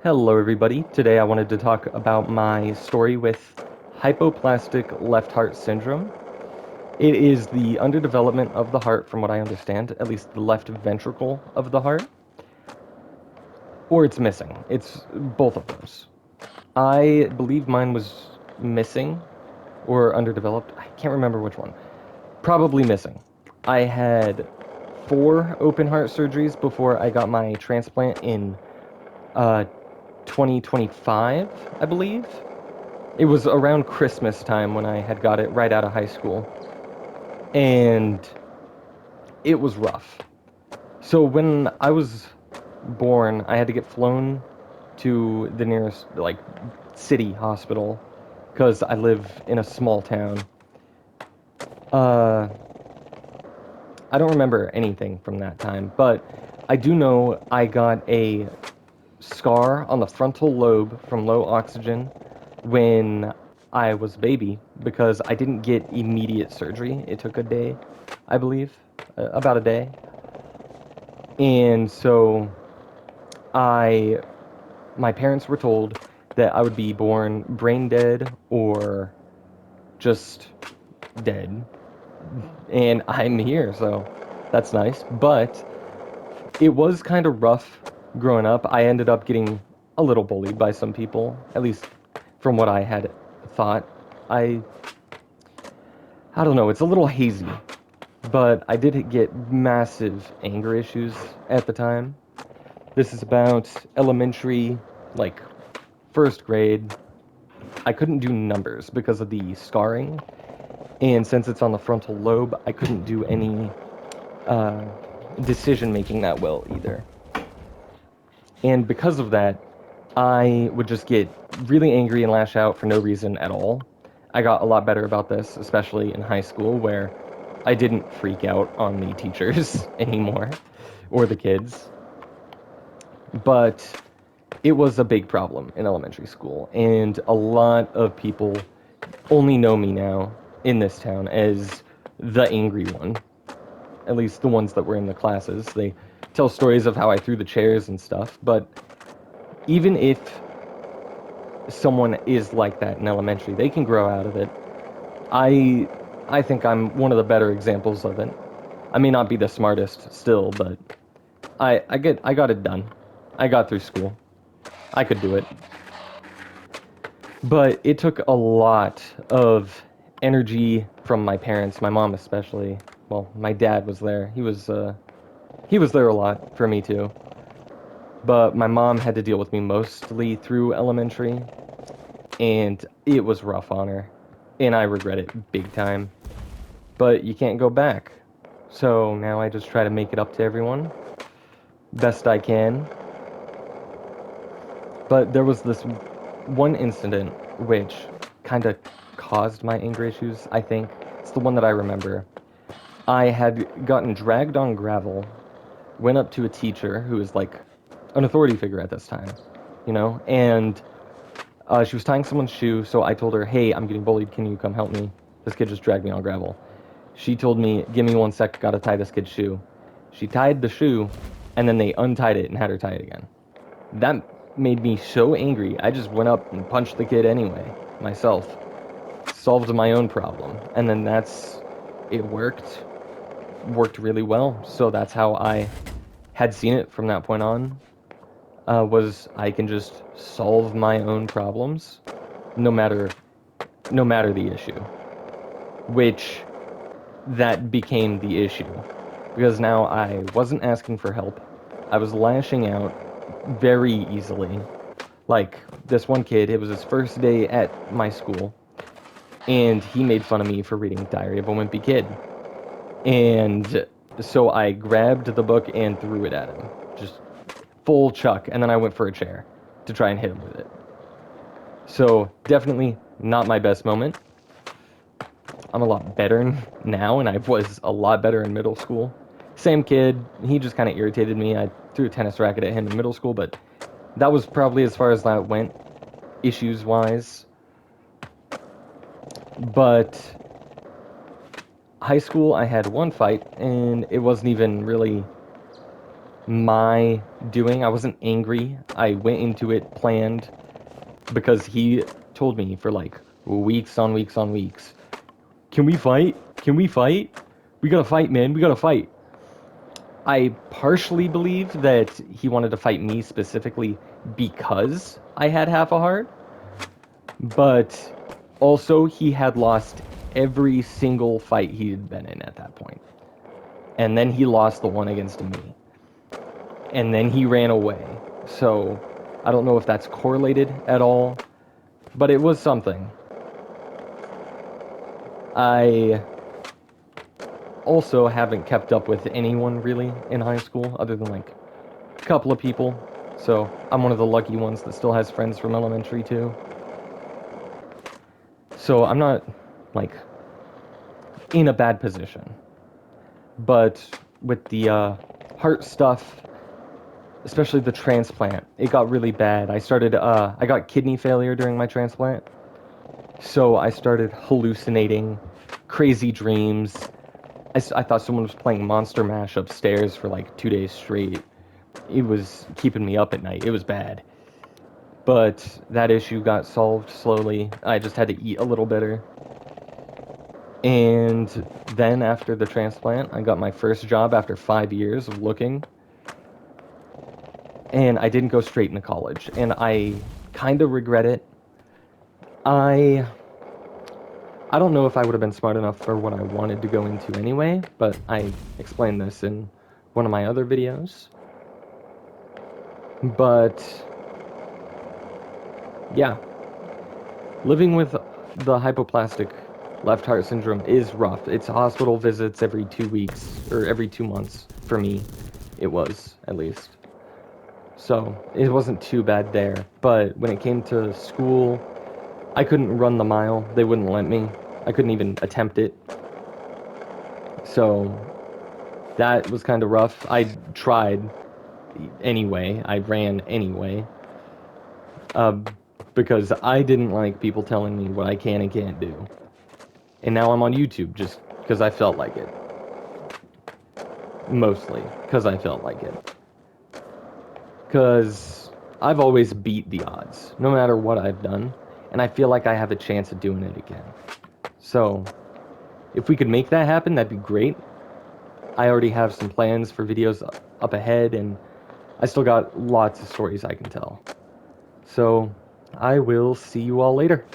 Hello, everybody. Today I wanted to talk about my story with hypoplastic left heart syndrome. It is the underdevelopment of the heart, from what I understand, at least the left ventricle of the heart, or it's missing. It's both of those. I believe mine was missing or underdeveloped. I can't remember which one. Probably missing. I had 4 open heart surgeries before I got my transplant in uh, 2025, I believe. It was around Christmas time when I had got it right out of high school. And it was rough. So when I was born, I had to get flown to the nearest, like, city hospital because I live in a small town. Uh, I don't remember anything from that time, but I do know I got a scar on the frontal lobe from low oxygen when I was a baby because I didn't get immediate surgery. It took a day, I believe, about a day. And so I my parents were told that I would be born brain dead or just dead. And I'm here, so that's nice. But it was kind of rough growing up. I ended up getting a little bullied by some people, at least from what I had thought. I I don't know, it's a little hazy, but I did get massive anger issues at the time. This is about elementary, like first grade. I couldn't do numbers because of the scarring, and since it's on the frontal lobe, I couldn't do any uh, decision making that well either. And because of that, I would just get really angry and lash out for no reason at all. I got a lot better about this, especially in high school, where I didn't freak out on the teachers anymore or the kids. But it was a big problem in elementary school, and a lot of people only know me now in this town as the angry one. At least the ones that were in the classes. They tell stories of how I threw the chairs and stuff, but even if someone is like that in elementary, they can grow out of it. I I think I'm one of the better examples of it. I may not be the smartest still, but I got it done. I got through school. I could do it. But it took a lot of energy from my parents, my mom especially. Well, my dad was there. He was there a lot for me too. But my mom had to deal with me mostly through elementary, and it was rough on her, and I regret it big time. But you can't go back. So now I just try to make it up to everyone best I can. But there was this one incident which kind of caused my anger issues, I think. It's the one that I remember. I had gotten dragged on gravel, went up to a teacher who was like an authority figure at this time, and she was tying someone's shoe, so I told her, hey, I'm getting bullied, can you come help me? This kid just dragged me on gravel. She told me, give me 1 sec, gotta tie this kid's shoe. She tied the shoe, and then they untied it and had her tie it again. That made me so angry, I just went up and punched the kid anyway, myself. Solved my own problem. And then it worked really well. So that's how I had seen it from that point on, was I can just solve my own problems, no matter, no matter the issue. Which, that became the issue. Because now I wasn't asking for help. I was lashing out very easily. Like, this one kid, it was his first day at my school, and he made fun of me for reading Diary of a Wimpy Kid. And so I grabbed the book and threw it at him. Just full chuck, and then I went for a chair to try and hit him with it. So, definitely not my best moment. I'm a lot better now, and I was a lot better in middle school. Same kid, he just kind of irritated me. I threw a tennis racket at him in middle school, but that was probably as far as that went, issues wise. But high school, I had one fight, and it wasn't even really my doing. I wasn't angry. I went into it planned because he told me for like weeks on weeks on weeks, can we fight? Can we fight? We gotta fight, man. We gotta fight. I partially believe that he wanted to fight me specifically because I had half a heart, but also he had lost every single fight he had been in at that point. And then he lost the one against me. And then he ran away. So I don't know if that's correlated at all, but it was something. I also haven't kept up with anyone really in high school other than like a couple of people. So I'm one of the lucky ones that still has friends from elementary too. So I'm not like in a bad position. But with the heart stuff, especially the transplant, it got really bad. I got kidney failure during my transplant. So I started hallucinating, crazy dreams. I thought someone was playing Monster Mash upstairs for like 2 days straight. It was keeping me up at night. It was bad. But that issue got solved slowly. I just had to eat a little better. And then after the transplant, I got my first job after 5 years of looking. And I didn't go straight into college. And I kind of regret it. I I don't know if I would have been smart enough for what I wanted to go into anyway, but I explained this in one of my other videos. But yeah, living with the hypoplastic left heart syndrome is rough. It's hospital visits every 2 weeks, or every 2 months for me. It was, at least. So it wasn't too bad there. But when it came to school, I couldn't run the mile. They wouldn't let me. I couldn't even attempt it. So that was kind of rough. I tried anyway. I ran anyway. Uh, because I didn't like people telling me what I can and can't do. And now I'm on YouTube just because I felt like it. Mostly because I felt like it. Because I've always beat the odds, no matter what I've done. And I feel like I have a chance of doing it again. So, if we could make that happen, that'd be great. I already have some plans for videos up ahead, and I still got lots of stories I can tell. So, I will see you all later.